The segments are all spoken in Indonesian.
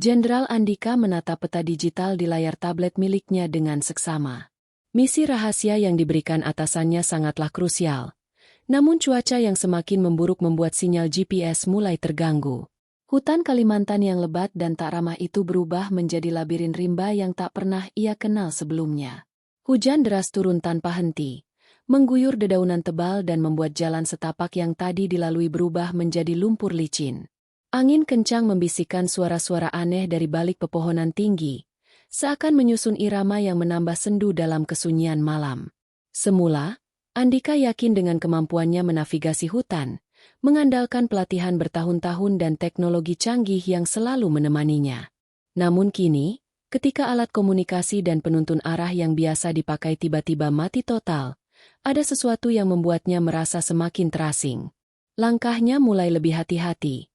Jenderal Andika menatap peta digital di layar tablet miliknya dengan seksama. Misi rahasia yang diberikan atasannya sangatlah krusial. Namun cuaca yang semakin memburuk membuat sinyal GPS mulai terganggu. Hutan Kalimantan yang lebat dan tak ramah itu berubah menjadi labirin rimba yang tak pernah ia kenal sebelumnya. Hujan deras turun tanpa henti, mengguyur dedaunan tebal dan membuat jalan setapak yang tadi dilalui berubah menjadi lumpur licin. Angin kencang membisikkan suara-suara aneh dari balik pepohonan tinggi, seakan menyusun irama yang menambah sendu dalam kesunyian malam. Semula, Andika yakin dengan kemampuannya menavigasi hutan, mengandalkan pelatihan bertahun-tahun dan teknologi canggih yang selalu menemaninya. Namun kini, ketika alat komunikasi dan penuntun arah yang biasa dipakai tiba-tiba mati total, ada sesuatu yang membuatnya merasa semakin terasing. Langkahnya mulai lebih hati-hati.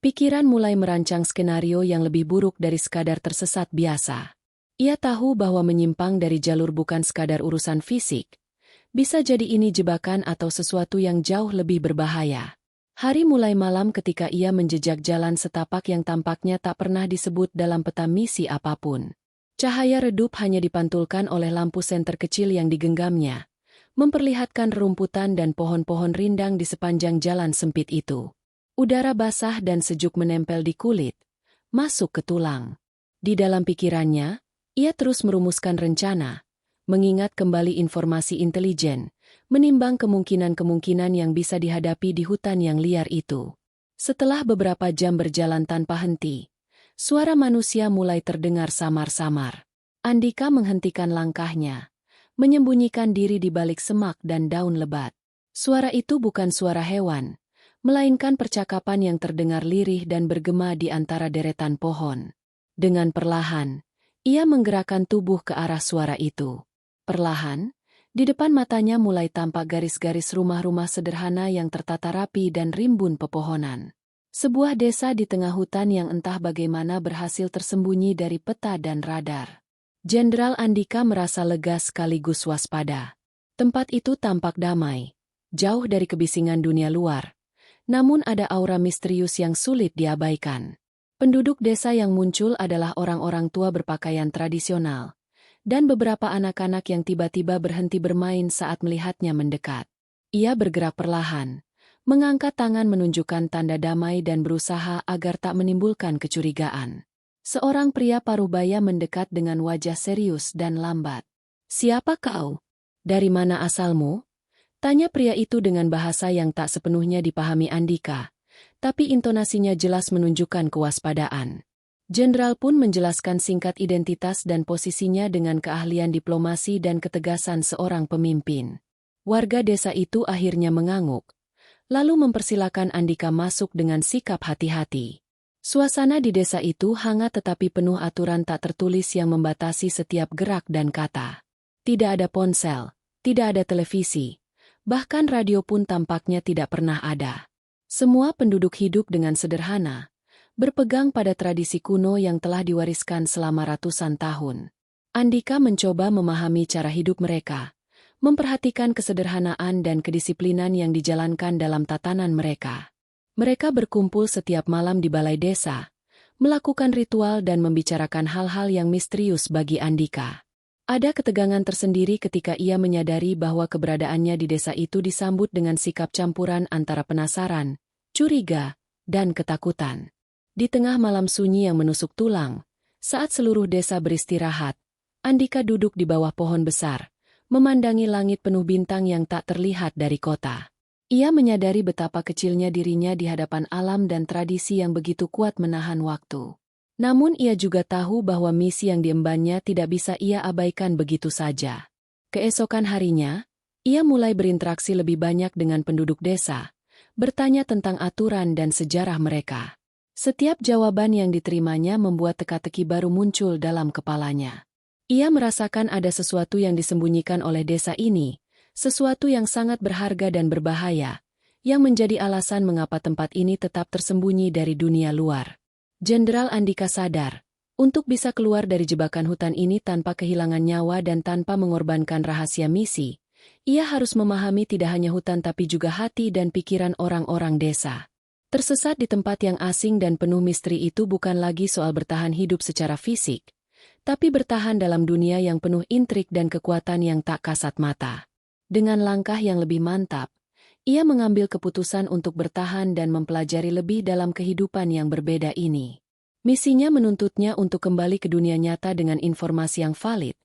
Pikiran mulai merancang skenario yang lebih buruk dari sekadar tersesat biasa. Ia tahu bahwa menyimpang dari jalur bukan sekadar urusan fisik. Bisa jadi ini jebakan atau sesuatu yang jauh lebih berbahaya. Hari mulai malam ketika ia menjejak jalan setapak yang tampaknya tak pernah disebut dalam peta misi apapun. Cahaya redup hanya dipantulkan oleh lampu senter kecil yang digenggamnya, memperlihatkan rerumputan dan pohon-pohon rindang di sepanjang jalan sempit itu. Udara basah dan sejuk menempel di kulit, masuk ke tulang. Di dalam pikirannya, ia terus merumuskan rencana, mengingat kembali informasi intelijen, menimbang kemungkinan-kemungkinan yang bisa dihadapi di hutan yang liar itu. Setelah beberapa jam berjalan tanpa henti, suara manusia mulai terdengar samar-samar. Andika menghentikan langkahnya, menyembunyikan diri di balik semak dan daun lebat. Suara itu bukan suara hewan, melainkan percakapan yang terdengar lirih dan bergema di antara deretan pohon. Dengan perlahan, ia menggerakkan tubuh ke arah suara itu. Perlahan, di depan matanya mulai tampak garis-garis rumah-rumah sederhana yang tertata rapi dan rimbun pepohonan. Sebuah desa di tengah hutan yang entah bagaimana berhasil tersembunyi dari peta dan radar. Jenderal Andika merasa lega sekaligus waspada. Tempat itu tampak damai, jauh dari kebisingan dunia luar. Namun ada aura misterius yang sulit diabaikan. Penduduk desa yang muncul adalah orang-orang tua berpakaian tradisional, dan beberapa anak-anak yang tiba-tiba berhenti bermain saat melihatnya mendekat. Ia bergerak perlahan, mengangkat tangan menunjukkan tanda damai dan berusaha agar tak menimbulkan kecurigaan. Seorang pria parubaya mendekat dengan wajah serius dan lambat. "Siapa kau? Dari mana asalmu?" Tanya pria itu dengan bahasa yang tak sepenuhnya dipahami Andika, tapi intonasinya jelas menunjukkan kewaspadaan. Jenderal pun menjelaskan singkat identitas dan posisinya dengan keahlian diplomasi dan ketegasan seorang pemimpin. Warga desa itu akhirnya mengangguk, lalu mempersilakan Andika masuk dengan sikap hati-hati. Suasana di desa itu hangat tetapi penuh aturan tak tertulis yang membatasi setiap gerak dan kata. Tidak ada ponsel, tidak ada televisi. Bahkan radio pun tampaknya tidak pernah ada. Semua penduduk hidup dengan sederhana, berpegang pada tradisi kuno yang telah diwariskan selama ratusan tahun. Andika mencoba memahami cara hidup mereka, memperhatikan kesederhanaan dan kedisiplinan yang dijalankan dalam tatanan mereka. Mereka berkumpul setiap malam di balai desa, melakukan ritual dan membicarakan hal-hal yang misterius bagi Andika. Ada ketegangan tersendiri ketika ia menyadari bahwa keberadaannya di desa itu disambut dengan sikap campuran antara penasaran, curiga, dan ketakutan. Di tengah malam sunyi yang menusuk tulang, saat seluruh desa beristirahat, Andika duduk di bawah pohon besar, memandangi langit penuh bintang yang tak terlihat dari kota. Ia menyadari betapa kecilnya dirinya di hadapan alam dan tradisi yang begitu kuat menahan waktu. Namun ia juga tahu bahwa misi yang diembannya tidak bisa ia abaikan begitu saja. Keesokan harinya, ia mulai berinteraksi lebih banyak dengan penduduk desa, bertanya tentang aturan dan sejarah mereka. Setiap jawaban yang diterimanya membuat teka-teki baru muncul dalam kepalanya. Ia merasakan ada sesuatu yang disembunyikan oleh desa ini, sesuatu yang sangat berharga dan berbahaya, yang menjadi alasan mengapa tempat ini tetap tersembunyi dari dunia luar. Jenderal Andika sadar, untuk bisa keluar dari jebakan hutan ini tanpa kehilangan nyawa dan tanpa mengorbankan rahasia misi, ia harus memahami tidak hanya hutan tapi juga hati dan pikiran orang-orang desa. Tersesat di tempat yang asing dan penuh misteri itu bukan lagi soal bertahan hidup secara fisik, tapi bertahan dalam dunia yang penuh intrik dan kekuatan yang tak kasat mata. Dengan langkah yang lebih mantap, ia mengambil keputusan untuk bertahan dan mempelajari lebih dalam kehidupan yang berbeda ini. Misinya menuntutnya untuk kembali ke dunia nyata dengan informasi yang valid,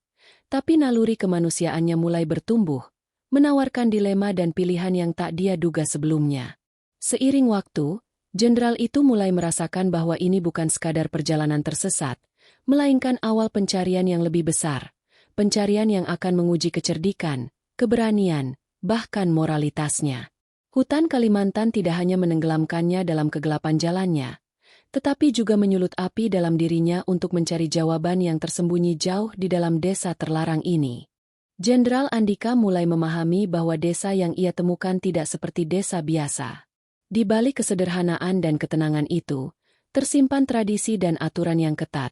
tapi naluri kemanusiaannya mulai bertumbuh, menawarkan dilema dan pilihan yang tak dia duga sebelumnya. Seiring waktu, jenderal itu mulai merasakan bahwa ini bukan sekadar perjalanan tersesat, melainkan awal pencarian yang lebih besar, pencarian yang akan menguji kecerdikan, keberanian, bahkan moralitasnya. Hutan Kalimantan tidak hanya menenggelamkannya dalam kegelapan jalannya, tetapi juga menyulut api dalam dirinya untuk mencari jawaban yang tersembunyi jauh di dalam desa terlarang ini. Jenderal Andika mulai memahami bahwa desa yang ia temukan tidak seperti desa biasa. Di balik kesederhanaan dan ketenangan itu, tersimpan tradisi dan aturan yang ketat,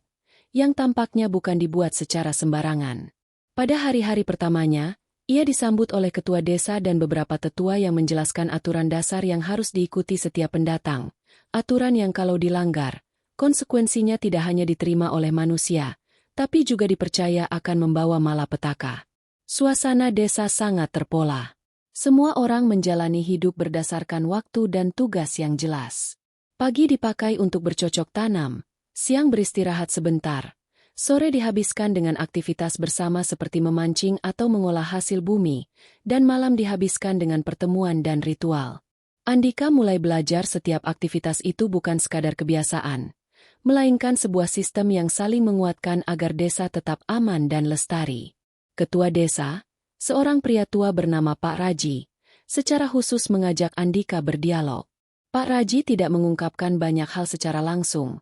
yang tampaknya bukan dibuat secara sembarangan. Pada hari-hari pertamanya, ia disambut oleh ketua desa dan beberapa tetua yang menjelaskan aturan dasar yang harus diikuti setiap pendatang, aturan yang kalau dilanggar, konsekuensinya tidak hanya diterima oleh manusia, tapi juga dipercaya akan membawa malapetaka. Suasana desa sangat terpola. Semua orang menjalani hidup berdasarkan waktu dan tugas yang jelas. Pagi dipakai untuk bercocok tanam, siang beristirahat sebentar, sore dihabiskan dengan aktivitas bersama seperti memancing atau mengolah hasil bumi, dan malam dihabiskan dengan pertemuan dan ritual. Andika mulai belajar setiap aktivitas itu bukan sekadar kebiasaan, melainkan sebuah sistem yang saling menguatkan agar desa tetap aman dan lestari. Ketua desa, seorang pria tua bernama Pak Raji, secara khusus mengajak Andika berdialog. Pak Raji tidak mengungkapkan banyak hal secara langsung,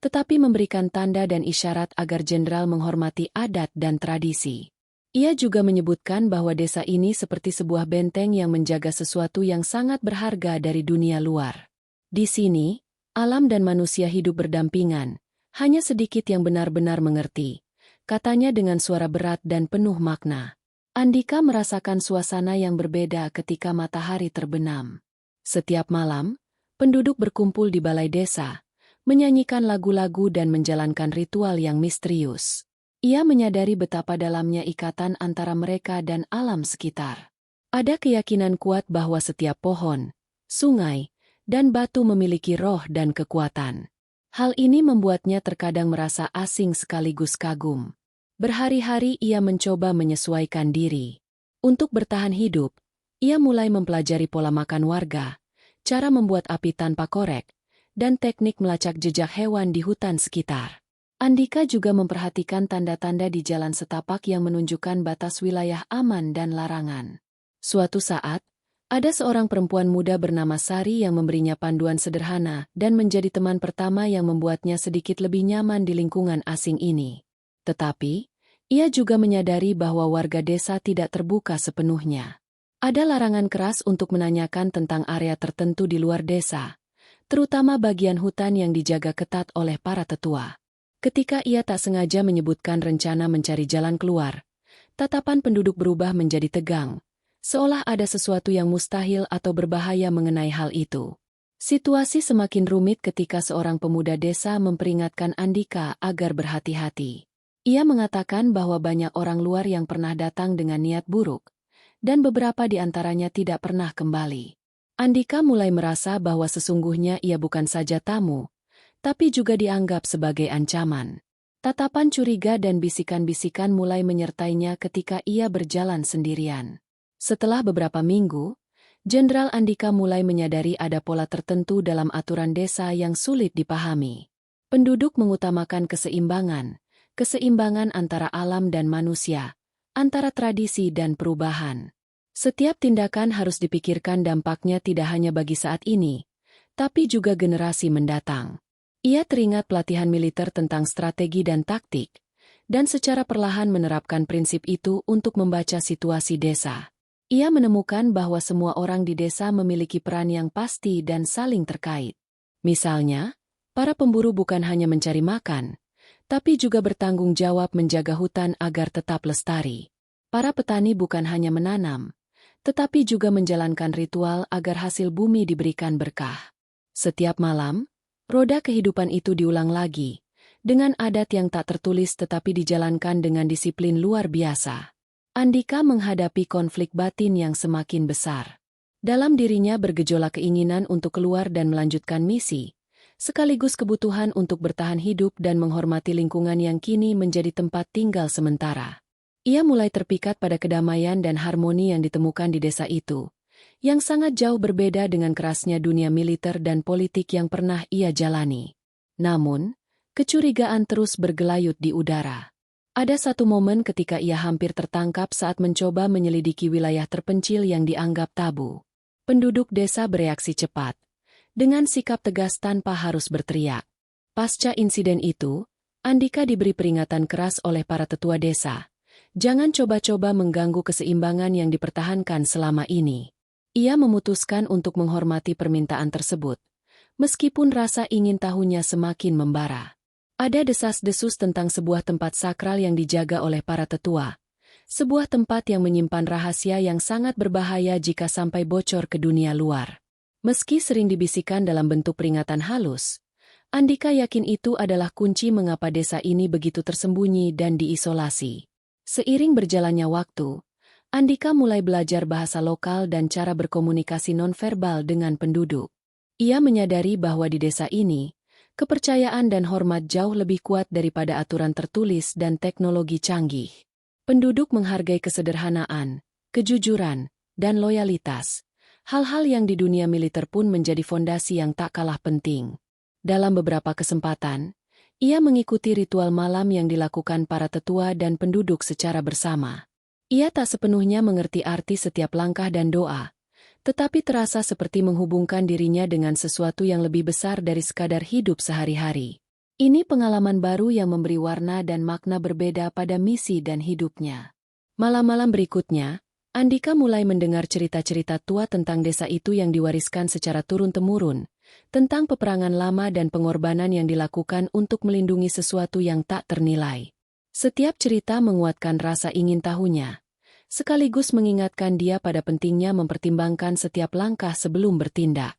tetapi memberikan tanda dan isyarat agar jenderal menghormati adat dan tradisi. Ia juga menyebutkan bahwa desa ini seperti sebuah benteng yang menjaga sesuatu yang sangat berharga dari dunia luar. Di sini, alam dan manusia hidup berdampingan, hanya sedikit yang benar-benar mengerti, katanya dengan suara berat dan penuh makna. Andika merasakan suasana yang berbeda ketika matahari terbenam. Setiap malam, penduduk berkumpul di balai desa, menyanyikan lagu-lagu dan menjalankan ritual yang misterius. Ia menyadari betapa dalamnya ikatan antara mereka dan alam sekitar. Ada keyakinan kuat bahwa setiap pohon, sungai, dan batu memiliki roh dan kekuatan. Hal ini membuatnya terkadang merasa asing sekaligus kagum. Berhari-hari ia mencoba menyesuaikan diri. Untuk bertahan hidup, ia mulai mempelajari pola makan warga, cara membuat api tanpa korek, dan teknik melacak jejak hewan di hutan sekitar. Andika juga memperhatikan tanda-tanda di jalan setapak yang menunjukkan batas wilayah aman dan larangan. Suatu saat, ada seorang perempuan muda bernama Sari yang memberinya panduan sederhana dan menjadi teman pertama yang membuatnya sedikit lebih nyaman di lingkungan asing ini. Tetapi, ia juga menyadari bahwa warga desa tidak terbuka sepenuhnya. Ada larangan keras untuk menanyakan tentang area tertentu di luar desa, terutama bagian hutan yang dijaga ketat oleh para tetua. Ketika ia tak sengaja menyebutkan rencana mencari jalan keluar, tatapan penduduk berubah menjadi tegang, seolah ada sesuatu yang mustahil atau berbahaya mengenai hal itu. Situasi semakin rumit ketika seorang pemuda desa memperingatkan Andika agar berhati-hati. Ia mengatakan bahwa banyak orang luar yang pernah datang dengan niat buruk, dan beberapa di antaranya tidak pernah kembali. Andika mulai merasa bahwa sesungguhnya ia bukan saja tamu, tapi juga dianggap sebagai ancaman. Tatapan curiga dan bisikan-bisikan mulai menyertainya ketika ia berjalan sendirian. Setelah beberapa minggu, Jenderal Andika mulai menyadari ada pola tertentu dalam aturan desa yang sulit dipahami. Penduduk mengutamakan keseimbangan antara alam dan manusia, antara tradisi dan perubahan. Setiap tindakan harus dipikirkan dampaknya tidak hanya bagi saat ini, tapi juga generasi mendatang. Ia teringat pelatihan militer tentang strategi dan taktik, dan secara perlahan menerapkan prinsip itu untuk membaca situasi desa. Ia menemukan bahwa semua orang di desa memiliki peran yang pasti dan saling terkait. Misalnya, para pemburu bukan hanya mencari makan, tapi juga bertanggung jawab menjaga hutan agar tetap lestari. Para petani bukan hanya menanam, tetapi juga menjalankan ritual agar hasil bumi diberikan berkah. Setiap malam, roda kehidupan itu diulang lagi, dengan adat yang tak tertulis tetapi dijalankan dengan disiplin luar biasa. Andika menghadapi konflik batin yang semakin besar. Dalam dirinya bergejolak keinginan untuk keluar dan melanjutkan misi, sekaligus kebutuhan untuk bertahan hidup dan menghormati lingkungan yang kini menjadi tempat tinggal sementara. Ia mulai terpikat pada kedamaian dan harmoni yang ditemukan di desa itu, yang sangat jauh berbeda dengan kerasnya dunia militer dan politik yang pernah ia jalani. Namun, kecurigaan terus bergelayut di udara. Ada satu momen ketika ia hampir tertangkap saat mencoba menyelidiki wilayah terpencil yang dianggap tabu. Penduduk desa bereaksi cepat, dengan sikap tegas tanpa harus berteriak. Pasca insiden itu, Andika diberi peringatan keras oleh para tetua desa. Jangan coba-coba mengganggu keseimbangan yang dipertahankan selama ini. Ia memutuskan untuk menghormati permintaan tersebut, meskipun rasa ingin tahunya semakin membara. Ada desas-desus tentang sebuah tempat sakral yang dijaga oleh para tetua. Sebuah tempat yang menyimpan rahasia yang sangat berbahaya jika sampai bocor ke dunia luar. Meski sering dibisikkan dalam bentuk peringatan halus, Andika yakin itu adalah kunci mengapa desa ini begitu tersembunyi dan diisolasi. Seiring berjalannya waktu, Andika mulai belajar bahasa lokal dan cara berkomunikasi nonverbal dengan penduduk. Ia menyadari bahwa di desa ini, kepercayaan dan hormat jauh lebih kuat daripada aturan tertulis dan teknologi canggih. Penduduk menghargai kesederhanaan, kejujuran, dan loyalitas. Hal-hal yang di dunia militer pun menjadi fondasi yang tak kalah penting. Dalam beberapa kesempatan, ia mengikuti ritual malam yang dilakukan para tetua dan penduduk secara bersama. Ia tak sepenuhnya mengerti arti setiap langkah dan doa, tetapi terasa seperti menghubungkan dirinya dengan sesuatu yang lebih besar dari sekadar hidup sehari-hari. Ini pengalaman baru yang memberi warna dan makna berbeda pada misi dan hidupnya. Malam-malam berikutnya, Andika mulai mendengar cerita-cerita tua tentang desa itu yang diwariskan secara turun-temurun, tentang peperangan lama dan pengorbanan yang dilakukan untuk melindungi sesuatu yang tak ternilai. Setiap cerita menguatkan rasa ingin tahunya, sekaligus mengingatkan dia pada pentingnya mempertimbangkan setiap langkah sebelum bertindak.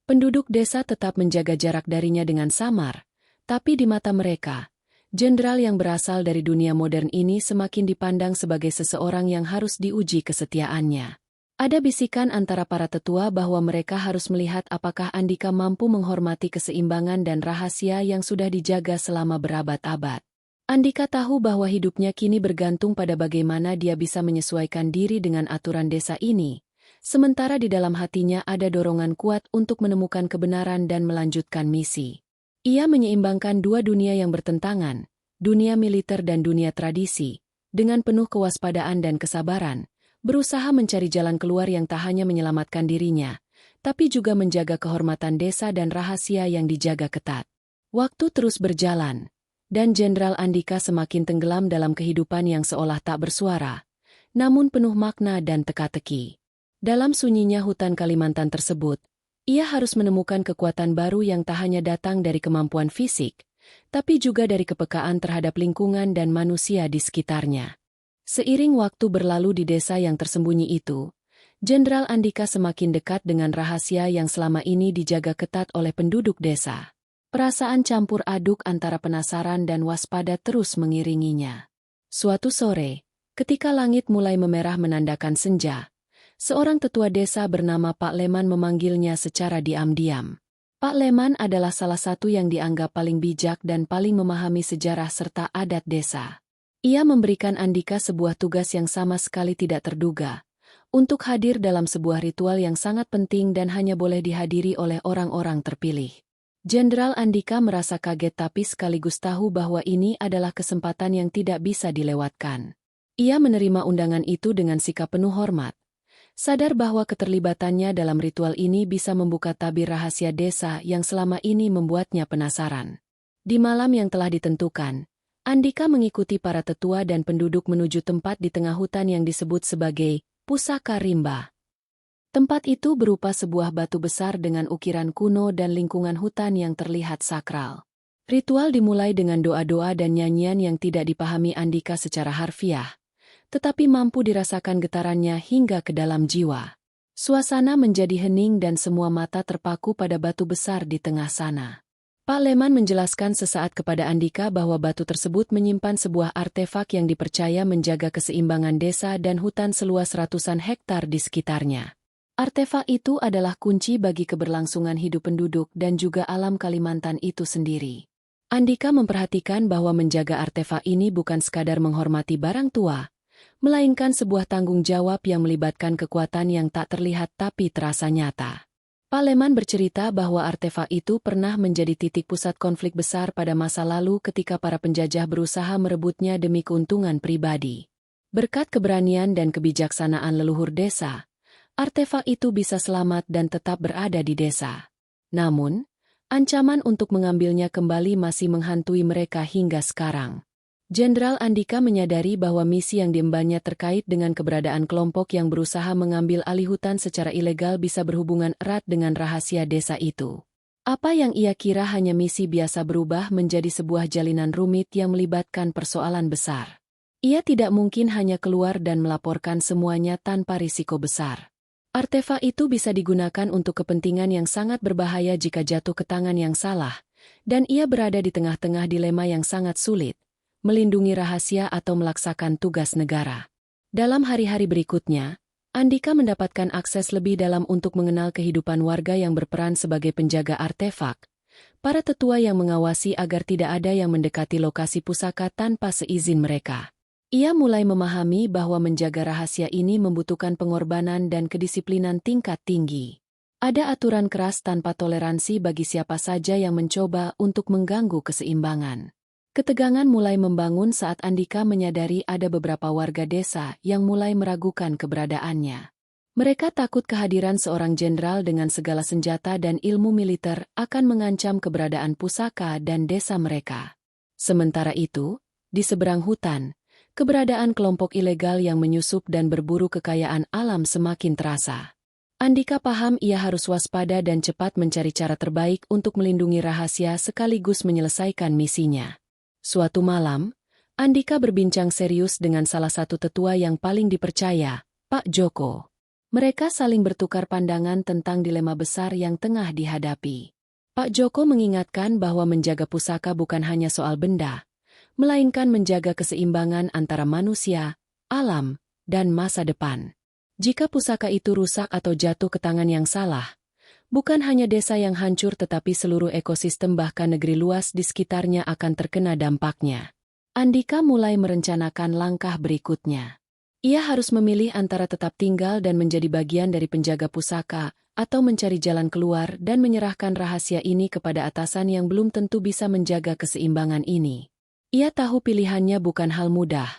Penduduk desa tetap menjaga jarak darinya dengan samar, tapi di mata mereka, jenderal yang berasal dari dunia modern ini semakin dipandang sebagai seseorang yang harus diuji kesetiaannya. Ada bisikan antara para tetua bahwa mereka harus melihat apakah Andika mampu menghormati keseimbangan dan rahasia yang sudah dijaga selama berabad-abad. Andika tahu bahwa hidupnya kini bergantung pada bagaimana dia bisa menyesuaikan diri dengan aturan desa ini, sementara di dalam hatinya ada dorongan kuat untuk menemukan kebenaran dan melanjutkan misi. Ia menyeimbangkan dua dunia yang bertentangan, dunia militer dan dunia tradisi, dengan penuh kewaspadaan dan kesabaran, berusaha mencari jalan keluar yang tak hanya menyelamatkan dirinya, tapi juga menjaga kehormatan desa dan rahasia yang dijaga ketat. Waktu terus berjalan, dan Jenderal Andika semakin tenggelam dalam kehidupan yang seolah tak bersuara, namun penuh makna dan teka-teki. Dalam sunyinya hutan Kalimantan tersebut, ia harus menemukan kekuatan baru yang tak hanya datang dari kemampuan fisik, tapi juga dari kepekaan terhadap lingkungan dan manusia di sekitarnya. Seiring waktu berlalu di desa yang tersembunyi itu, Jenderal Andika semakin dekat dengan rahasia yang selama ini dijaga ketat oleh penduduk desa. Perasaan campur aduk antara penasaran dan waspada terus mengiringinya. Suatu sore, ketika langit mulai memerah menandakan senja, seorang tetua desa bernama Pak Leman memanggilnya secara diam-diam. Pak Leman adalah salah satu yang dianggap paling bijak dan paling memahami sejarah serta adat desa. Ia memberikan Andika sebuah tugas yang sama sekali tidak terduga, untuk hadir dalam sebuah ritual yang sangat penting dan hanya boleh dihadiri oleh orang-orang terpilih. Jenderal Andika merasa kaget tapi sekaligus tahu bahwa ini adalah kesempatan yang tidak bisa dilewatkan. Ia menerima undangan itu dengan sikap penuh hormat, sadar bahwa keterlibatannya dalam ritual ini bisa membuka tabir rahasia desa yang selama ini membuatnya penasaran. Di malam yang telah ditentukan, Andika mengikuti para tetua dan penduduk menuju tempat di tengah hutan yang disebut sebagai Pusaka Rimba. Tempat itu berupa sebuah batu besar dengan ukiran kuno dan lingkungan hutan yang terlihat sakral. Ritual dimulai dengan doa-doa dan nyanyian yang tidak dipahami Andika secara harfiah, tetapi mampu dirasakan getarannya hingga ke dalam jiwa. Suasana menjadi hening dan semua mata terpaku pada batu besar di tengah sana. Pak Leman menjelaskan sesaat kepada Andika bahwa batu tersebut menyimpan sebuah artefak yang dipercaya menjaga keseimbangan desa dan hutan seluas ratusan hektar di sekitarnya. Artefak itu adalah kunci bagi keberlangsungan hidup penduduk dan juga alam Kalimantan itu sendiri. Andika memperhatikan bahwa menjaga artefak ini bukan sekadar menghormati barang tua, melainkan sebuah tanggung jawab yang melibatkan kekuatan yang tak terlihat tapi terasa nyata. Pak Leman bercerita bahwa artefak itu pernah menjadi titik pusat konflik besar pada masa lalu ketika para penjajah berusaha merebutnya demi keuntungan pribadi. Berkat keberanian dan kebijaksanaan leluhur desa, artefak itu bisa selamat dan tetap berada di desa. Namun, ancaman untuk mengambilnya kembali masih menghantui mereka hingga sekarang. Jenderal Andika menyadari bahwa misi yang diembannya terkait dengan keberadaan kelompok yang berusaha mengambil alih hutan secara ilegal bisa berhubungan erat dengan rahasia desa itu. Apa yang ia kira hanya misi biasa berubah menjadi sebuah jalinan rumit yang melibatkan persoalan besar. Ia tidak mungkin hanya keluar dan melaporkan semuanya tanpa risiko besar. Artefak itu bisa digunakan untuk kepentingan yang sangat berbahaya jika jatuh ke tangan yang salah, dan ia berada di tengah-tengah dilema yang sangat sulit. Melindungi rahasia atau melaksakan tugas negara. Dalam hari-hari berikutnya, Andika mendapatkan akses lebih dalam untuk mengenal kehidupan warga yang berperan sebagai penjaga artefak, para tetua yang mengawasi agar tidak ada yang mendekati lokasi pusaka tanpa seizin mereka. Ia mulai memahami bahwa menjaga rahasia ini membutuhkan pengorbanan dan kedisiplinan tingkat tinggi. Ada aturan keras tanpa toleransi bagi siapa saja yang mencoba untuk mengganggu keseimbangan. Ketegangan mulai membangun saat Andika menyadari ada beberapa warga desa yang mulai meragukan keberadaannya. Mereka takut kehadiran seorang jenderal dengan segala senjata dan ilmu militer akan mengancam keberadaan pusaka dan desa mereka. Sementara itu, di seberang hutan, keberadaan kelompok ilegal yang menyusup dan berburu kekayaan alam semakin terasa. Andika paham ia harus waspada dan cepat mencari cara terbaik untuk melindungi rahasia sekaligus menyelesaikan misinya. Suatu malam, Andika berbincang serius dengan salah satu tetua yang paling dipercaya, Pak Joko. Mereka saling bertukar pandangan tentang dilema besar yang tengah dihadapi. Pak Joko mengingatkan bahwa menjaga pusaka bukan hanya soal benda, melainkan menjaga keseimbangan antara manusia, alam, dan masa depan. Jika pusaka itu rusak atau jatuh ke tangan yang salah, bukan hanya desa yang hancur tetapi seluruh ekosistem bahkan negeri luas di sekitarnya akan terkena dampaknya. Andika mulai merencanakan langkah berikutnya. Ia harus memilih antara tetap tinggal dan menjadi bagian dari penjaga pusaka, atau mencari jalan keluar dan menyerahkan rahasia ini kepada atasan yang belum tentu bisa menjaga keseimbangan ini. Ia tahu pilihannya bukan hal mudah,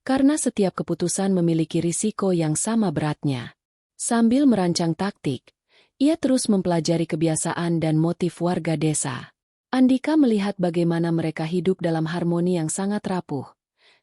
karena setiap keputusan memiliki risiko yang sama beratnya. Sambil merancang taktik, ia terus mempelajari kebiasaan dan motif warga desa. Andika melihat bagaimana mereka hidup dalam harmoni yang sangat rapuh.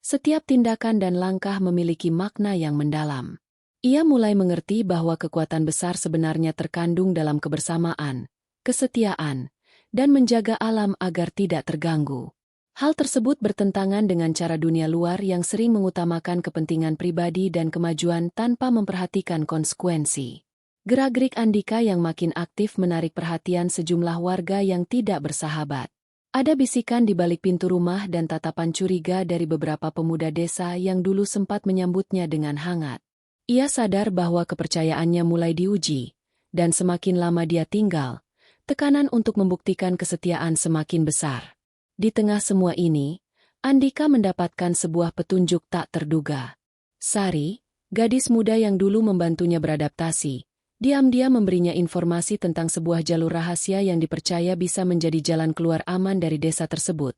Setiap tindakan dan langkah memiliki makna yang mendalam. Ia mulai mengerti bahwa kekuatan besar sebenarnya terkandung dalam kebersamaan, kesetiaan, dan menjaga alam agar tidak terganggu. Hal tersebut bertentangan dengan cara dunia luar yang sering mengutamakan kepentingan pribadi dan kemajuan tanpa memperhatikan konsekuensi. Gerak-gerik Andika yang makin aktif menarik perhatian sejumlah warga yang tidak bersahabat. Ada bisikan di balik pintu rumah dan tatapan curiga dari beberapa pemuda desa yang dulu sempat menyambutnya dengan hangat. Ia sadar bahwa kepercayaannya mulai diuji, dan semakin lama dia tinggal, tekanan untuk membuktikan kesetiaan semakin besar. Di tengah semua ini, Andika mendapatkan sebuah petunjuk tak terduga. Sari, gadis muda yang dulu membantunya beradaptasi, diam-diam memberinya informasi tentang sebuah jalur rahasia yang dipercaya bisa menjadi jalan keluar aman dari desa tersebut,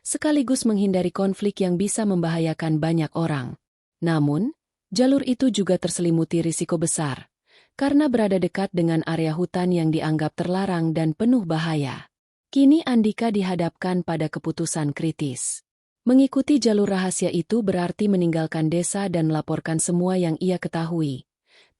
sekaligus menghindari konflik yang bisa membahayakan banyak orang. Namun, jalur itu juga terselimuti risiko besar, karena berada dekat dengan area hutan yang dianggap terlarang dan penuh bahaya. Kini Andika dihadapkan pada keputusan kritis. Mengikuti jalur rahasia itu berarti meninggalkan desa dan melaporkan semua yang ia ketahui.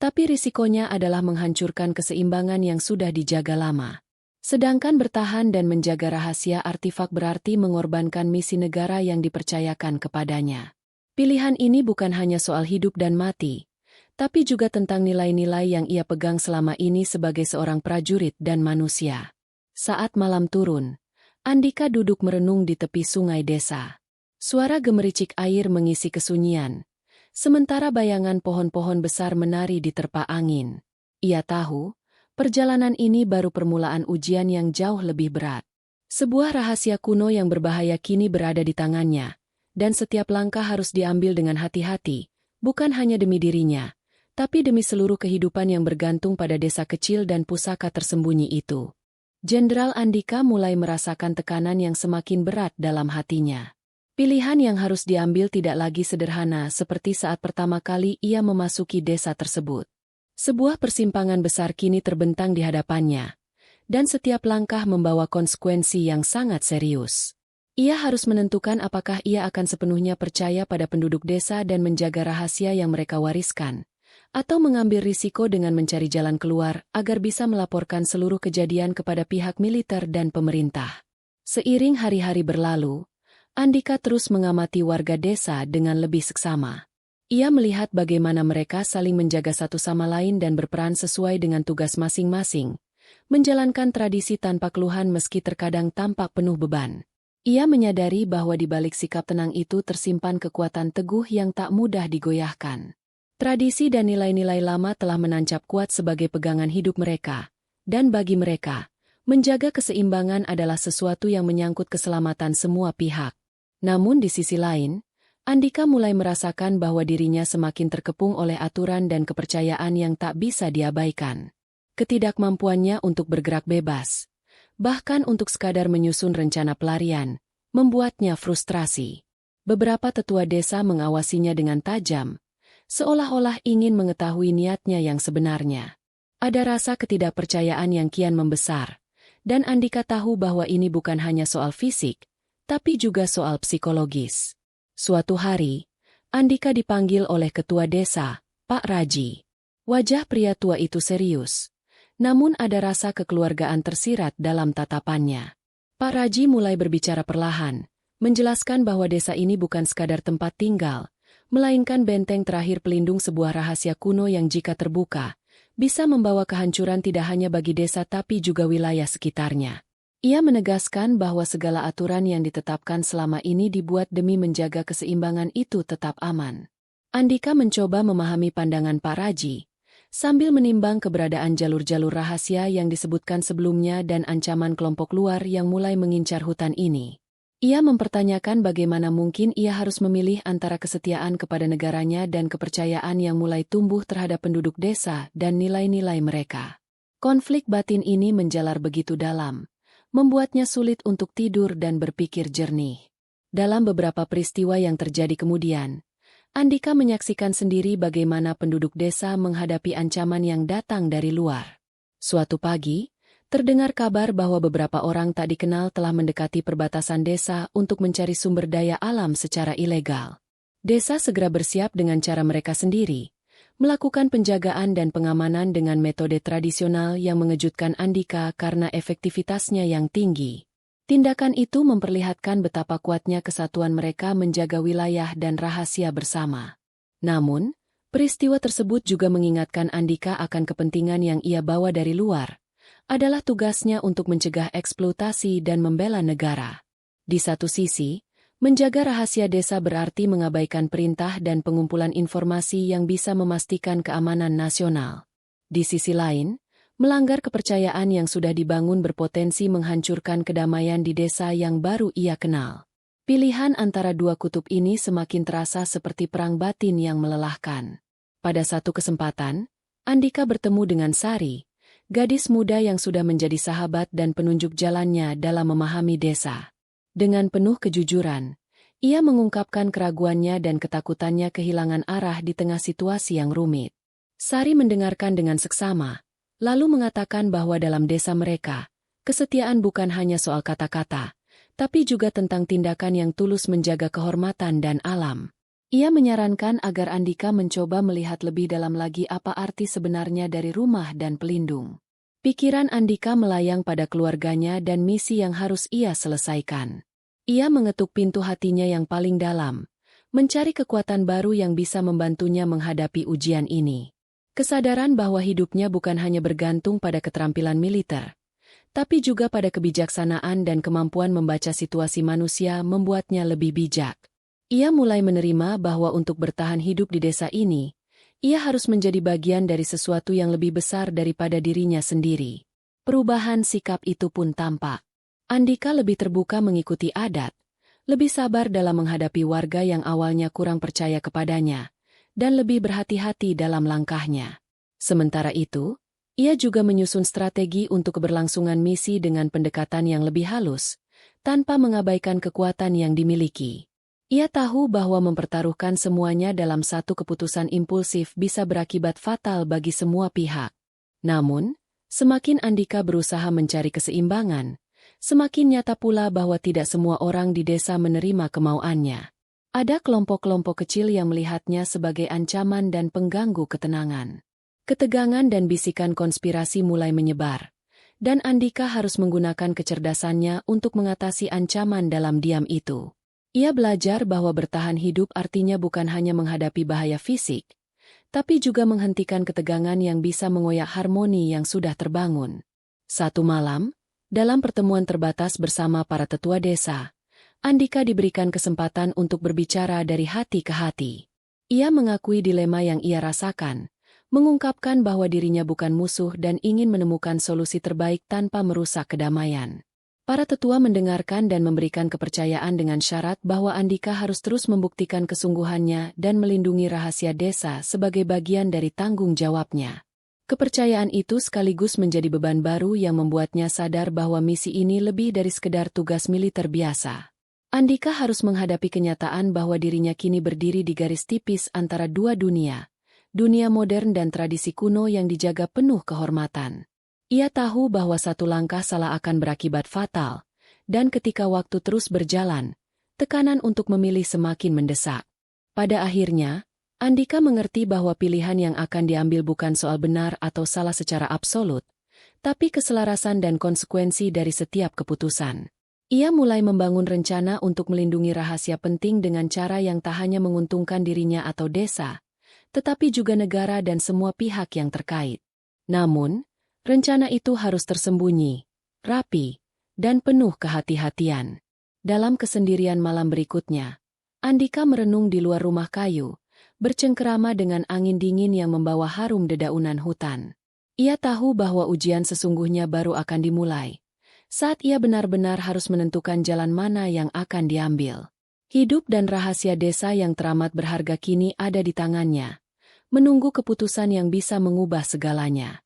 Tapi risikonya adalah menghancurkan keseimbangan yang sudah dijaga lama. Sedangkan bertahan dan menjaga rahasia artefak berarti mengorbankan misi negara yang dipercayakan kepadanya. Pilihan ini bukan hanya soal hidup dan mati, tapi juga tentang nilai-nilai yang ia pegang selama ini sebagai seorang prajurit dan manusia. Saat malam turun, Andika duduk merenung di tepi sungai desa. Suara gemericik air mengisi kesunyian, sementara bayangan pohon-pohon besar menari di terpa angin. Ia tahu, perjalanan ini baru permulaan ujian yang jauh lebih berat. Sebuah rahasia kuno yang berbahaya kini berada di tangannya, dan setiap langkah harus diambil dengan hati-hati, bukan hanya demi dirinya, tapi demi seluruh kehidupan yang bergantung pada desa kecil dan pusaka tersembunyi itu. Jenderal Andika mulai merasakan tekanan yang semakin berat dalam hatinya. Pilihan yang harus diambil tidak lagi sederhana seperti saat pertama kali ia memasuki desa tersebut. Sebuah persimpangan besar kini terbentang di hadapannya, dan setiap langkah membawa konsekuensi yang sangat serius. Ia harus menentukan apakah ia akan sepenuhnya percaya pada penduduk desa dan menjaga rahasia yang mereka wariskan, atau mengambil risiko dengan mencari jalan keluar agar bisa melaporkan seluruh kejadian kepada pihak militer dan pemerintah. Seiring hari-hari berlalu, Andika terus mengamati warga desa dengan lebih seksama. Ia melihat bagaimana mereka saling menjaga satu sama lain dan berperan sesuai dengan tugas masing-masing, menjalankan tradisi tanpa keluhan meski terkadang tampak penuh beban. Ia menyadari bahwa di balik sikap tenang itu tersimpan kekuatan teguh yang tak mudah digoyahkan. Tradisi dan nilai-nilai lama telah menancap kuat sebagai pegangan hidup mereka, dan bagi mereka, menjaga keseimbangan adalah sesuatu yang menyangkut keselamatan semua pihak. Namun di sisi lain, Andika mulai merasakan bahwa dirinya semakin terkepung oleh aturan dan kepercayaan yang tak bisa diabaikan. Ketidakmampuannya untuk bergerak bebas, bahkan untuk sekadar menyusun rencana pelarian, membuatnya frustrasi. Beberapa tetua desa mengawasinya dengan tajam, seolah-olah ingin mengetahui niatnya yang sebenarnya. Ada rasa ketidakpercayaan yang kian membesar, dan Andika tahu bahwa ini bukan hanya soal fisik, tapi juga soal psikologis. Suatu hari, Andika dipanggil oleh ketua desa, Pak Raji. Wajah pria tua itu serius, namun ada rasa kekeluargaan tersirat dalam tatapannya. Pak Raji mulai berbicara perlahan, menjelaskan bahwa desa ini bukan sekadar tempat tinggal, melainkan benteng terakhir pelindung sebuah rahasia kuno yang jika terbuka, bisa membawa kehancuran tidak hanya bagi desa tapi juga wilayah sekitarnya. Ia menegaskan bahwa segala aturan yang ditetapkan selama ini dibuat demi menjaga keseimbangan itu tetap aman. Andika mencoba memahami pandangan Pak Raji, sambil menimbang keberadaan jalur-jalur rahasia yang disebutkan sebelumnya dan ancaman kelompok luar yang mulai mengincar hutan ini. Ia mempertanyakan bagaimana mungkin ia harus memilih antara kesetiaan kepada negaranya dan kepercayaan yang mulai tumbuh terhadap penduduk desa dan nilai-nilai mereka. Konflik batin ini menjalar begitu dalam, membuatnya sulit untuk tidur dan berpikir jernih. Dalam beberapa peristiwa yang terjadi kemudian, Andika menyaksikan sendiri bagaimana penduduk desa menghadapi ancaman yang datang dari luar. Suatu pagi, terdengar kabar bahwa beberapa orang tak dikenal telah mendekati perbatasan desa untuk mencari sumber daya alam secara ilegal. Desa segera bersiap dengan cara mereka sendiri, melakukan penjagaan dan pengamanan dengan metode tradisional yang mengejutkan Andika karena efektivitasnya yang tinggi. Tindakan itu memperlihatkan betapa kuatnya kesatuan mereka menjaga wilayah dan rahasia bersama. Namun, peristiwa tersebut juga mengingatkan Andika akan kepentingan yang ia bawa dari luar, adalah tugasnya untuk mencegah eksploitasi dan membela negara. Di satu sisi, menjaga rahasia desa berarti mengabaikan perintah dan pengumpulan informasi yang bisa memastikan keamanan nasional. Di sisi lain, melanggar kepercayaan yang sudah dibangun berpotensi menghancurkan kedamaian di desa yang baru ia kenal. Pilihan antara dua kutub ini semakin terasa seperti perang batin yang melelahkan. Pada satu kesempatan, Andika bertemu dengan Sari, gadis muda yang sudah menjadi sahabat dan penunjuk jalannya dalam memahami desa. Dengan penuh kejujuran, ia mengungkapkan keraguannya dan ketakutannya kehilangan arah di tengah situasi yang rumit. Sari mendengarkan dengan seksama, lalu mengatakan bahwa dalam desa mereka, kesetiaan bukan hanya soal kata-kata, tapi juga tentang tindakan yang tulus menjaga kehormatan dan alam. Ia menyarankan agar Andika mencoba melihat lebih dalam lagi apa arti sebenarnya dari rumah dan pelindung. Pikiran Andika melayang pada keluarganya dan misi yang harus ia selesaikan. Ia mengetuk pintu hatinya yang paling dalam, mencari kekuatan baru yang bisa membantunya menghadapi ujian ini. Kesadaran bahwa hidupnya bukan hanya bergantung pada keterampilan militer, tapi juga pada kebijaksanaan dan kemampuan membaca situasi manusia membuatnya lebih bijak. Ia mulai menerima bahwa untuk bertahan hidup di desa ini, ia harus menjadi bagian dari sesuatu yang lebih besar daripada dirinya sendiri. Perubahan sikap itu pun tampak. Andika lebih terbuka mengikuti adat, lebih sabar dalam menghadapi warga yang awalnya kurang percaya kepadanya, dan lebih berhati-hati dalam langkahnya. Sementara itu, ia juga menyusun strategi untuk keberlangsungan misi dengan pendekatan yang lebih halus, tanpa mengabaikan kekuatan yang dimiliki. Ia tahu bahwa mempertaruhkan semuanya dalam satu keputusan impulsif bisa berakibat fatal bagi semua pihak. Namun, semakin Andika berusaha mencari keseimbangan, semakin nyata pula bahwa tidak semua orang di desa menerima kemauannya. Ada kelompok-kelompok kecil yang melihatnya sebagai ancaman dan pengganggu ketenangan. Ketegangan dan bisikan konspirasi mulai menyebar, dan Andika harus menggunakan kecerdasannya untuk mengatasi ancaman dalam diam itu. Ia belajar bahwa bertahan hidup artinya bukan hanya menghadapi bahaya fisik, tapi juga menghentikan ketegangan yang bisa mengoyak harmoni yang sudah terbangun. Satu malam, dalam pertemuan terbatas bersama para tetua desa, Andika diberikan kesempatan untuk berbicara dari hati ke hati. Ia mengakui dilema yang ia rasakan, mengungkapkan bahwa dirinya bukan musuh dan ingin menemukan solusi terbaik tanpa merusak kedamaian. Para tetua mendengarkan dan memberikan kepercayaan dengan syarat bahwa Andika harus terus membuktikan kesungguhannya dan melindungi rahasia desa sebagai bagian dari tanggung jawabnya. Kepercayaan itu sekaligus menjadi beban baru yang membuatnya sadar bahwa misi ini lebih dari sekedar tugas militer biasa. Andika harus menghadapi kenyataan bahwa dirinya kini berdiri di garis tipis antara dua dunia, dunia modern dan tradisi kuno yang dijaga penuh kehormatan. Ia tahu bahwa satu langkah salah akan berakibat fatal, dan ketika waktu terus berjalan, tekanan untuk memilih semakin mendesak. Pada akhirnya, Andika mengerti bahwa pilihan yang akan diambil bukan soal benar atau salah secara absolut, tapi keselarasan dan konsekuensi dari setiap keputusan. Ia mulai membangun rencana untuk melindungi rahasia penting dengan cara yang tak hanya menguntungkan dirinya atau desa, tetapi juga negara dan semua pihak yang terkait. Namun, rencana itu harus tersembunyi, rapi, dan penuh kehati-hatian. Dalam kesendirian malam berikutnya, Andika merenung di luar rumah kayu, bercengkerama dengan angin dingin yang membawa harum dedaunan hutan. Ia tahu bahwa ujian sesungguhnya baru akan dimulai, saat ia benar-benar harus menentukan jalan mana yang akan diambil. Hidup dan rahasia desa yang teramat berharga kini ada di tangannya, menunggu keputusan yang bisa mengubah segalanya.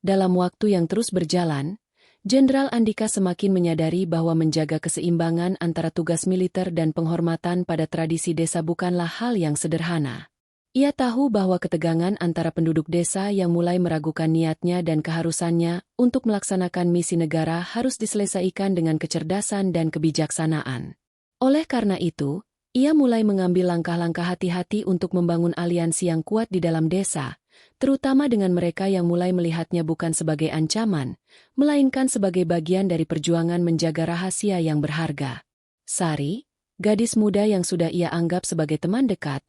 Dalam waktu yang terus berjalan, Jenderal Andika semakin menyadari bahwa menjaga keseimbangan antara tugas militer dan penghormatan pada tradisi desa bukanlah hal yang sederhana. Ia tahu bahwa ketegangan antara penduduk desa yang mulai meragukan niatnya dan keharusannya untuk melaksanakan misi negara harus diselesaikan dengan kecerdasan dan kebijaksanaan. Oleh karena itu, ia mulai mengambil langkah-langkah hati-hati untuk membangun aliansi yang kuat di dalam desa, terutama dengan mereka yang mulai melihatnya bukan sebagai ancaman, melainkan sebagai bagian dari perjuangan menjaga rahasia yang berharga. Sari, gadis muda yang sudah ia anggap sebagai teman dekat,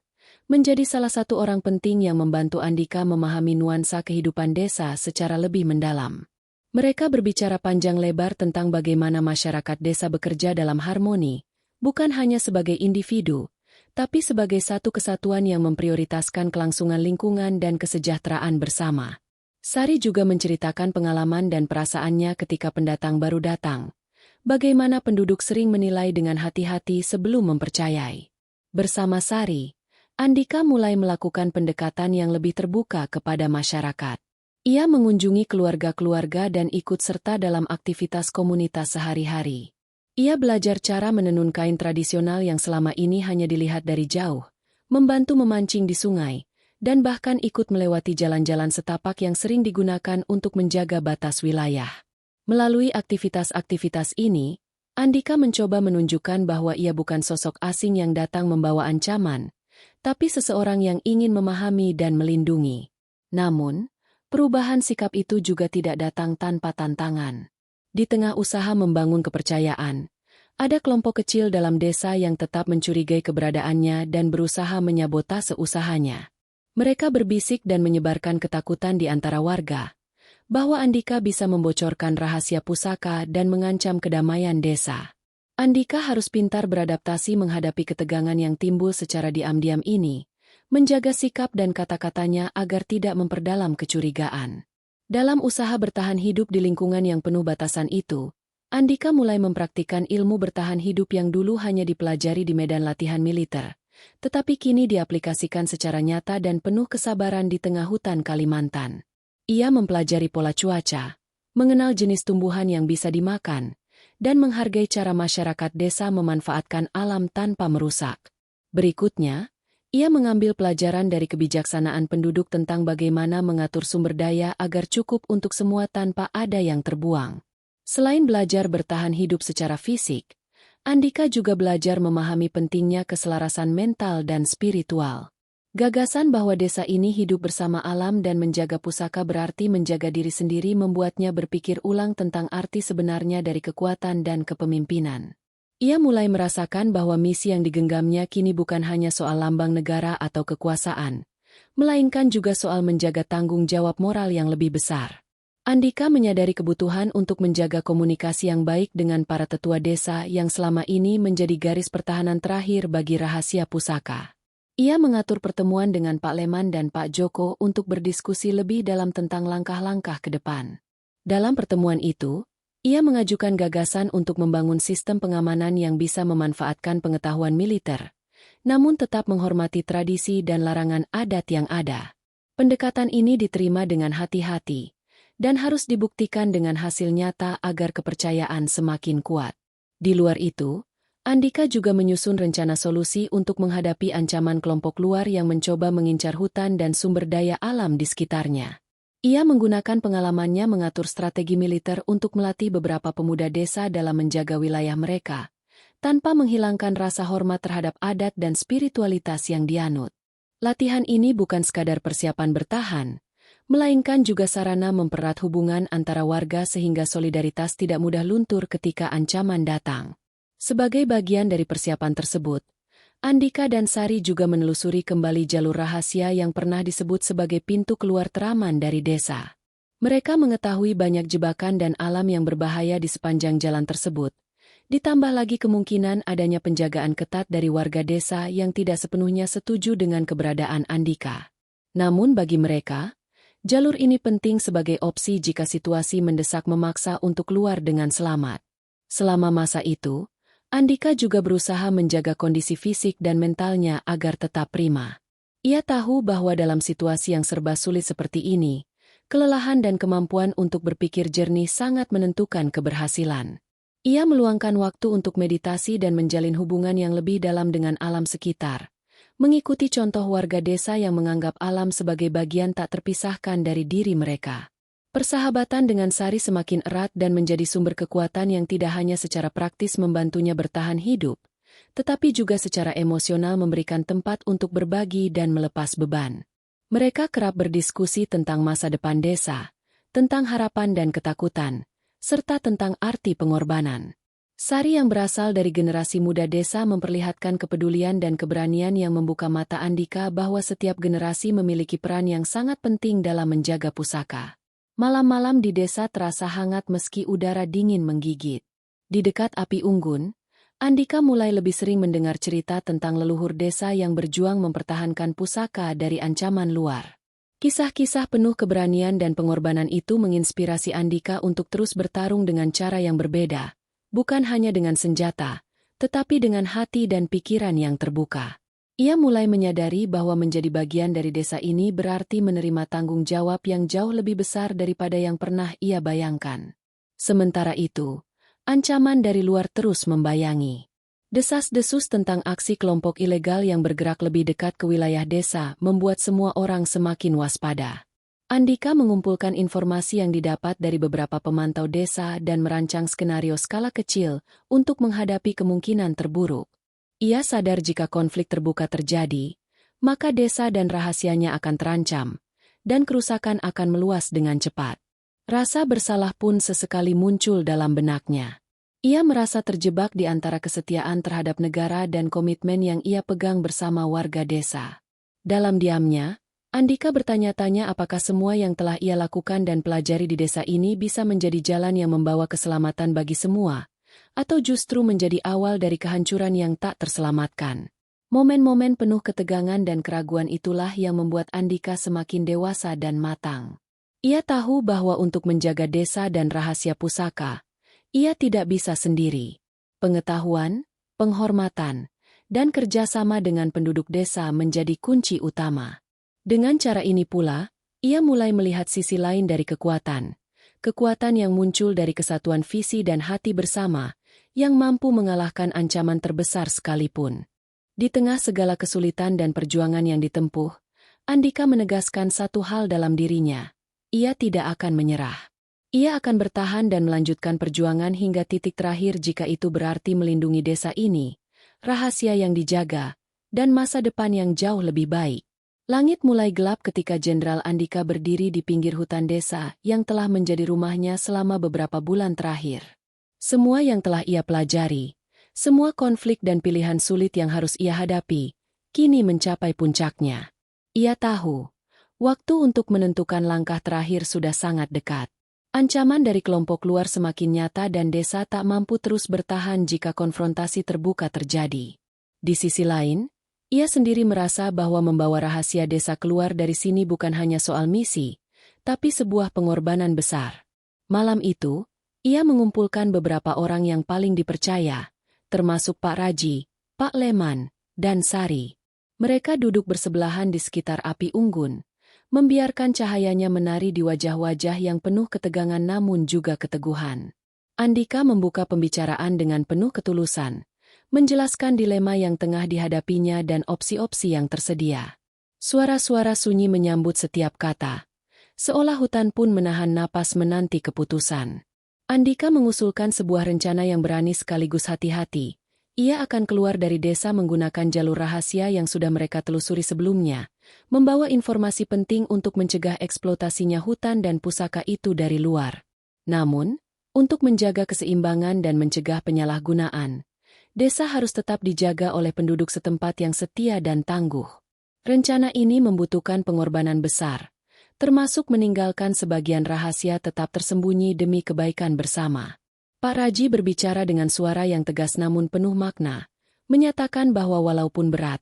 menjadi salah satu orang penting yang membantu Andika memahami nuansa kehidupan desa secara lebih mendalam. Mereka berbicara panjang lebar tentang bagaimana masyarakat desa bekerja dalam harmoni, bukan hanya sebagai individu, tapi sebagai satu kesatuan yang memprioritaskan kelangsungan lingkungan dan kesejahteraan bersama. Sari juga menceritakan pengalaman dan perasaannya ketika pendatang baru datang, bagaimana penduduk sering menilai dengan hati-hati sebelum mempercayai. Bersama Sari, Andika mulai melakukan pendekatan yang lebih terbuka kepada masyarakat. Ia mengunjungi keluarga-keluarga dan ikut serta dalam aktivitas komunitas sehari-hari. Ia belajar cara menenun kain tradisional yang selama ini hanya dilihat dari jauh, membantu memancing di sungai, dan bahkan ikut melewati jalan-jalan setapak yang sering digunakan untuk menjaga batas wilayah. Melalui aktivitas-aktivitas ini, Andika mencoba menunjukkan bahwa ia bukan sosok asing yang datang membawa ancaman, tapi seseorang yang ingin memahami dan melindungi. Namun, perubahan sikap itu juga tidak datang tanpa tantangan. Di tengah usaha membangun kepercayaan, Ada kelompok kecil dalam desa yang tetap mencurigai keberadaannya dan berusaha menyabotase usahanya. Mereka berbisik dan menyebarkan ketakutan di antara warga, bahwa Andika bisa membocorkan rahasia pusaka dan mengancam kedamaian desa. Andika harus pintar beradaptasi menghadapi ketegangan yang timbul secara diam-diam ini, menjaga sikap dan kata-katanya agar tidak memperdalam kecurigaan. Dalam usaha bertahan hidup di lingkungan yang penuh batasan itu, Andika mulai mempraktikkan ilmu bertahan hidup yang dulu hanya dipelajari di medan latihan militer, tetapi kini diaplikasikan secara nyata dan penuh kesabaran di tengah hutan Kalimantan. Ia mempelajari pola cuaca, mengenal jenis tumbuhan yang bisa dimakan, dan menghargai cara masyarakat desa memanfaatkan alam tanpa merusak. Berikutnya, ia mengambil pelajaran dari kebijaksanaan penduduk tentang bagaimana mengatur sumber daya agar cukup untuk semua tanpa ada yang terbuang. Selain belajar bertahan hidup secara fisik, Andika juga belajar memahami pentingnya keselarasan mental dan spiritual. Gagasan bahwa desa ini hidup bersama alam dan menjaga pusaka berarti menjaga diri sendiri membuatnya berpikir ulang tentang arti sebenarnya dari kekuatan dan kepemimpinan. Ia mulai merasakan bahwa misi yang digenggamnya kini bukan hanya soal lambang negara atau kekuasaan, melainkan juga soal menjaga tanggung jawab moral yang lebih besar. Andika menyadari kebutuhan untuk menjaga komunikasi yang baik dengan para tetua desa yang selama ini menjadi garis pertahanan terakhir bagi rahasia pusaka. Ia mengatur pertemuan dengan Pak Leman dan Pak Joko untuk berdiskusi lebih dalam tentang langkah-langkah ke depan. Dalam pertemuan itu, ia mengajukan gagasan untuk membangun sistem pengamanan yang bisa memanfaatkan pengetahuan militer, namun tetap menghormati tradisi dan larangan adat yang ada. Pendekatan ini diterima dengan hati-hati, dan harus dibuktikan dengan hasil nyata agar kepercayaan semakin kuat. Di luar itu, Andika juga menyusun rencana solusi untuk menghadapi ancaman kelompok luar yang mencoba mengincar hutan dan sumber daya alam di sekitarnya. Ia menggunakan pengalamannya mengatur strategi militer untuk melatih beberapa pemuda desa dalam menjaga wilayah mereka, tanpa menghilangkan rasa hormat terhadap adat dan spiritualitas yang dianut. Latihan ini bukan sekadar persiapan bertahan, melainkan juga sarana mempererat hubungan antara warga sehingga solidaritas tidak mudah luntur ketika ancaman datang. Sebagai bagian dari persiapan tersebut, Andika dan Sari juga menelusuri kembali jalur rahasia yang pernah disebut sebagai pintu keluar teraman dari desa. Mereka mengetahui banyak jebakan dan alam yang berbahaya di sepanjang jalan tersebut, ditambah lagi kemungkinan adanya penjagaan ketat dari warga desa yang tidak sepenuhnya setuju dengan keberadaan Andika. Namun bagi mereka, jalur ini penting sebagai opsi jika situasi mendesak memaksa untuk keluar dengan selamat. Selama masa itu, Andika juga berusaha menjaga kondisi fisik dan mentalnya agar tetap prima. Ia tahu bahwa dalam situasi yang serba sulit seperti ini, kelelahan dan kemampuan untuk berpikir jernih sangat menentukan keberhasilan. Ia meluangkan waktu untuk meditasi dan menjalin hubungan yang lebih dalam dengan alam sekitar, mengikuti contoh warga desa yang menganggap alam sebagai bagian tak terpisahkan dari diri mereka. Persahabatan dengan Sari semakin erat dan menjadi sumber kekuatan yang tidak hanya secara praktis membantunya bertahan hidup, tetapi juga secara emosional memberikan tempat untuk berbagi dan melepas beban. Mereka kerap berdiskusi tentang masa depan desa, tentang harapan dan ketakutan, serta tentang arti pengorbanan. Sari yang berasal dari generasi muda desa memperlihatkan kepedulian dan keberanian yang membuka mata Andika bahwa setiap generasi memiliki peran yang sangat penting dalam menjaga pusaka. Malam-malam di desa terasa hangat meski udara dingin menggigit. Di dekat api unggun, Andika mulai lebih sering mendengar cerita tentang leluhur desa yang berjuang mempertahankan pusaka dari ancaman luar. Kisah-kisah penuh keberanian dan pengorbanan itu menginspirasi Andika untuk terus bertarung dengan cara yang berbeda, bukan hanya dengan senjata, tetapi dengan hati dan pikiran yang terbuka. Ia mulai menyadari bahwa menjadi bagian dari desa ini berarti menerima tanggung jawab yang jauh lebih besar daripada yang pernah ia bayangkan. Sementara itu, ancaman dari luar terus membayangi. Desas-desus tentang aksi kelompok ilegal yang bergerak lebih dekat ke wilayah desa membuat semua orang semakin waspada. Andika mengumpulkan informasi yang didapat dari beberapa pemantau desa dan merancang skenario skala kecil untuk menghadapi kemungkinan terburuk. Ia sadar jika konflik terbuka terjadi, maka desa dan rahasianya akan terancam, dan kerusakan akan meluas dengan cepat. Rasa bersalah pun sesekali muncul dalam benaknya. Ia merasa terjebak di antara kesetiaan terhadap negara dan komitmen yang ia pegang bersama warga desa. Dalam diamnya, Andika bertanya-tanya apakah semua yang telah ia lakukan dan pelajari di desa ini bisa menjadi jalan yang membawa keselamatan bagi semua, atau justru menjadi awal dari kehancuran yang tak terselamatkan. Momen-momen penuh ketegangan dan keraguan itulah yang membuat Andika semakin dewasa dan matang. Ia tahu bahwa untuk menjaga desa dan rahasia pusaka, ia tidak bisa sendiri. Pengetahuan, penghormatan, dan kerjasama dengan penduduk desa menjadi kunci utama. Dengan cara ini pula, ia mulai melihat sisi lain dari kekuatan. Kekuatan yang muncul dari kesatuan visi dan hati bersama, yang mampu mengalahkan ancaman terbesar sekalipun. Di tengah segala kesulitan dan perjuangan yang ditempuh, Andika menegaskan satu hal dalam dirinya. Ia tidak akan menyerah. Ia akan bertahan dan melanjutkan perjuangan hingga titik terakhir jika itu berarti melindungi desa ini, rahasia yang dijaga, dan masa depan yang jauh lebih baik. Langit mulai gelap ketika Jenderal Andika berdiri di pinggir hutan desa yang telah menjadi rumahnya selama beberapa bulan terakhir. Semua yang telah ia pelajari, semua konflik dan pilihan sulit yang harus ia hadapi, kini mencapai puncaknya. Ia tahu, waktu untuk menentukan langkah terakhir sudah sangat dekat. Ancaman dari kelompok luar semakin nyata dan desa tak mampu terus bertahan jika konfrontasi terbuka terjadi. Di sisi lain, ia sendiri merasa bahwa membawa rahasia desa keluar dari sini bukan hanya soal misi, tapi sebuah pengorbanan besar. Malam itu, ia mengumpulkan beberapa orang yang paling dipercaya, termasuk Pak Raji, Pak Leman, dan Sari. Mereka duduk bersebelahan di sekitar api unggun, membiarkan cahayanya menari di wajah-wajah yang penuh ketegangan namun juga keteguhan. Andika membuka pembicaraan dengan penuh ketulusan, menjelaskan dilema yang tengah dihadapinya dan opsi-opsi yang tersedia. Suara-suara sunyi menyambut setiap kata, seolah hutan pun menahan napas menanti keputusan. Andika mengusulkan sebuah rencana yang berani sekaligus hati-hati. Ia akan keluar dari desa menggunakan jalur rahasia yang sudah mereka telusuri sebelumnya, membawa informasi penting untuk mencegah eksploitasinya hutan dan pusaka itu dari luar. Namun, untuk menjaga keseimbangan dan mencegah penyalahgunaan, desa harus tetap dijaga oleh penduduk setempat yang setia dan tangguh. Rencana ini membutuhkan pengorbanan besar, termasuk meninggalkan sebagian rahasia tetap tersembunyi demi kebaikan bersama. Pak Raji berbicara dengan suara yang tegas namun penuh makna, menyatakan bahwa walaupun berat,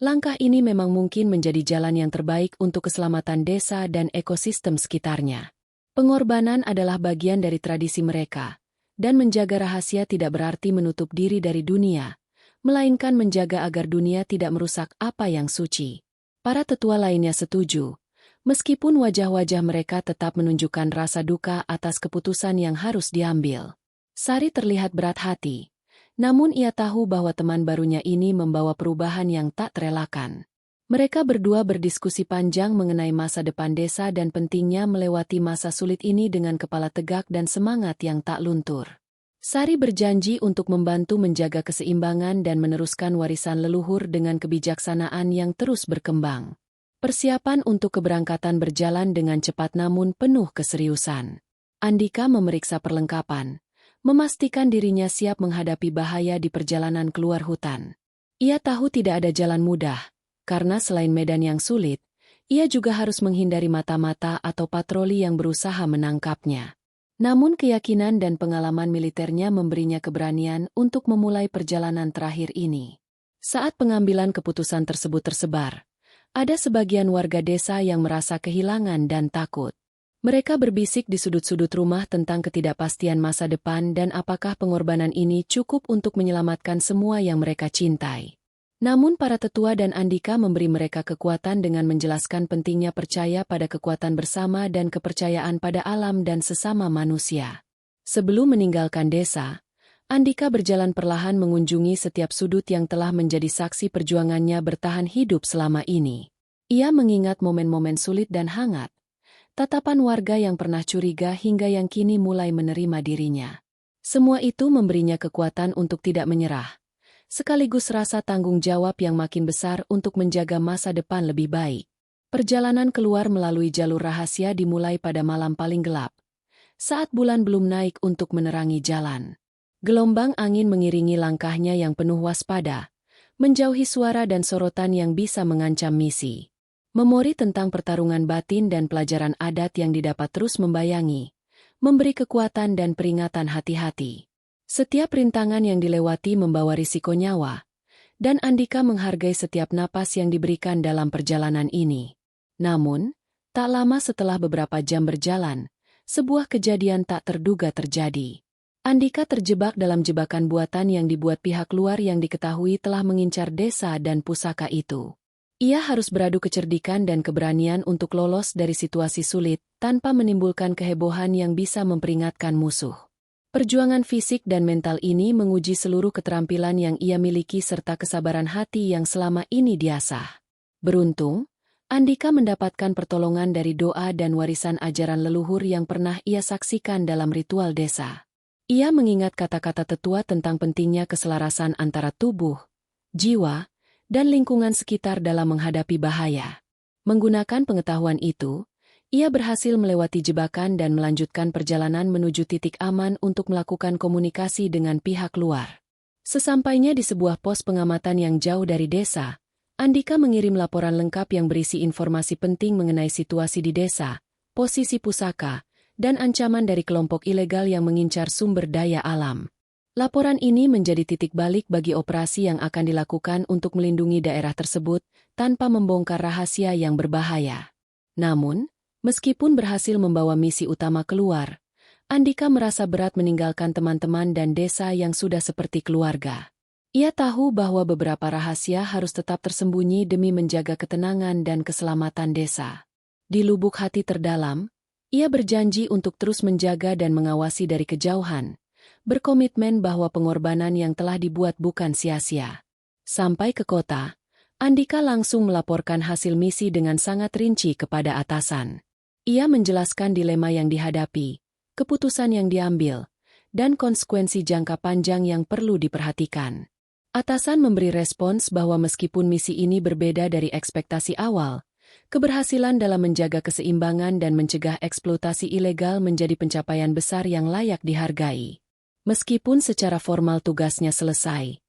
langkah ini memang mungkin menjadi jalan yang terbaik untuk keselamatan desa dan ekosistem sekitarnya. Pengorbanan adalah bagian dari tradisi mereka, dan menjaga rahasia tidak berarti menutup diri dari dunia, melainkan menjaga agar dunia tidak merusak apa yang suci. Para tetua lainnya setuju, meskipun wajah-wajah mereka tetap menunjukkan rasa duka atas keputusan yang harus diambil. Sari terlihat berat hati, namun ia tahu bahwa teman barunya ini membawa perubahan yang tak terelakkan. Mereka berdua berdiskusi panjang mengenai masa depan desa dan pentingnya melewati masa sulit ini dengan kepala tegak dan semangat yang tak luntur. Sari berjanji untuk membantu menjaga keseimbangan dan meneruskan warisan leluhur dengan kebijaksanaan yang terus berkembang. Persiapan untuk keberangkatan berjalan dengan cepat namun penuh keseriusan. Andika memeriksa perlengkapan, memastikan dirinya siap menghadapi bahaya di perjalanan keluar hutan. Ia tahu tidak ada jalan mudah, karena selain medan yang sulit, ia juga harus menghindari mata-mata atau patroli yang berusaha menangkapnya. Namun keyakinan dan pengalaman militernya memberinya keberanian untuk memulai perjalanan terakhir ini. Saat pengambilan keputusan tersebut tersebar, ada sebagian warga desa yang merasa kehilangan dan takut. Mereka berbisik di sudut-sudut rumah tentang ketidakpastian masa depan dan apakah pengorbanan ini cukup untuk menyelamatkan semua yang mereka cintai. Namun para tetua dan Andika memberi mereka kekuatan dengan menjelaskan pentingnya percaya pada kekuatan bersama dan kepercayaan pada alam dan sesama manusia. Sebelum meninggalkan desa, Andika berjalan perlahan mengunjungi setiap sudut yang telah menjadi saksi perjuangannya bertahan hidup selama ini. Ia mengingat momen-momen sulit dan hangat, tatapan warga yang pernah curiga hingga yang kini mulai menerima dirinya. Semua itu memberinya kekuatan untuk tidak menyerah, sekaligus rasa tanggung jawab yang makin besar untuk menjaga masa depan lebih baik. Perjalanan keluar melalui jalur rahasia dimulai pada malam paling gelap, saat bulan belum naik untuk menerangi jalan. Gelombang angin mengiringi langkahnya yang penuh waspada, menjauhi suara dan sorotan yang bisa mengancam misi. Memori tentang pertarungan batin dan pelajaran adat yang didapat terus membayangi, memberi kekuatan dan peringatan hati-hati. Setiap rintangan yang dilewati membawa risiko nyawa, dan Andika menghargai setiap napas yang diberikan dalam perjalanan ini. Namun, tak lama setelah beberapa jam berjalan, sebuah kejadian tak terduga terjadi. Andika terjebak dalam jebakan buatan yang dibuat pihak luar yang diketahui telah mengincar desa dan pusaka itu. Ia harus beradu kecerdikan dan keberanian untuk lolos dari situasi sulit, tanpa menimbulkan kehebohan yang bisa memperingatkan musuh. Perjuangan fisik dan mental ini menguji seluruh keterampilan yang ia miliki serta kesabaran hati yang selama ini diasah. Beruntung, Andika mendapatkan pertolongan dari doa dan warisan ajaran leluhur yang pernah ia saksikan dalam ritual desa. Ia mengingat kata-kata tetua tentang pentingnya keselarasan antara tubuh, jiwa, dan lingkungan sekitar dalam menghadapi bahaya. Menggunakan pengetahuan itu, ia berhasil melewati jebakan dan melanjutkan perjalanan menuju titik aman untuk melakukan komunikasi dengan pihak luar. Sesampainya di sebuah pos pengamatan yang jauh dari desa, Andika mengirim laporan lengkap yang berisi informasi penting mengenai situasi di desa, posisi pusaka, dan ancaman dari kelompok ilegal yang mengincar sumber daya alam. Laporan ini menjadi titik balik bagi operasi yang akan dilakukan untuk melindungi daerah tersebut tanpa membongkar rahasia yang berbahaya. Namun, meskipun berhasil membawa misi utama keluar, Andika merasa berat meninggalkan teman-teman dan desa yang sudah seperti keluarga. Ia tahu bahwa beberapa rahasia harus tetap tersembunyi demi menjaga ketenangan dan keselamatan desa. Di lubuk hati terdalam, ia berjanji untuk terus menjaga dan mengawasi dari kejauhan, berkomitmen bahwa pengorbanan yang telah dibuat bukan sia-sia. Sampai ke kota, Andika langsung melaporkan hasil misi dengan sangat rinci kepada atasan. Ia menjelaskan dilema yang dihadapi, keputusan yang diambil, dan konsekuensi jangka panjang yang perlu diperhatikan. Atasan memberi respons bahwa meskipun misi ini berbeda dari ekspektasi awal, keberhasilan dalam menjaga keseimbangan dan mencegah eksploitasi ilegal menjadi pencapaian besar yang layak dihargai. Meskipun secara formal tugasnya selesai,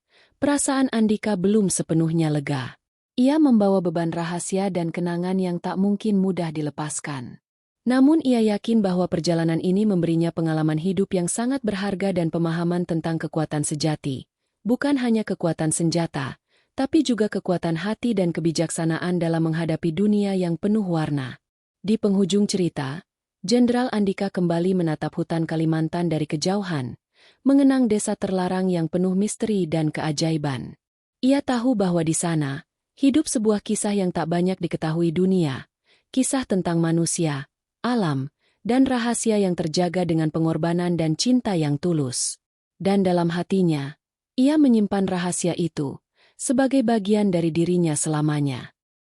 perasaan Andika belum sepenuhnya lega. Ia membawa beban rahasia dan kenangan yang tak mungkin mudah dilepaskan. Namun ia yakin bahwa perjalanan ini memberinya pengalaman hidup yang sangat berharga dan pemahaman tentang kekuatan sejati. Bukan hanya kekuatan senjata, tapi juga kekuatan hati dan kebijaksanaan dalam menghadapi dunia yang penuh warna. Di penghujung cerita, Jenderal Andika kembali menatap hutan Kalimantan dari kejauhan, mengenang desa terlarang yang penuh misteri dan keajaiban. Ia tahu bahwa di sana, hidup sebuah kisah yang tak banyak diketahui dunia, kisah tentang manusia, alam, dan rahasia yang terjaga dengan pengorbanan dan cinta yang tulus. Dan dalam hatinya, ia menyimpan rahasia itu sebagai bagian dari dirinya selamanya.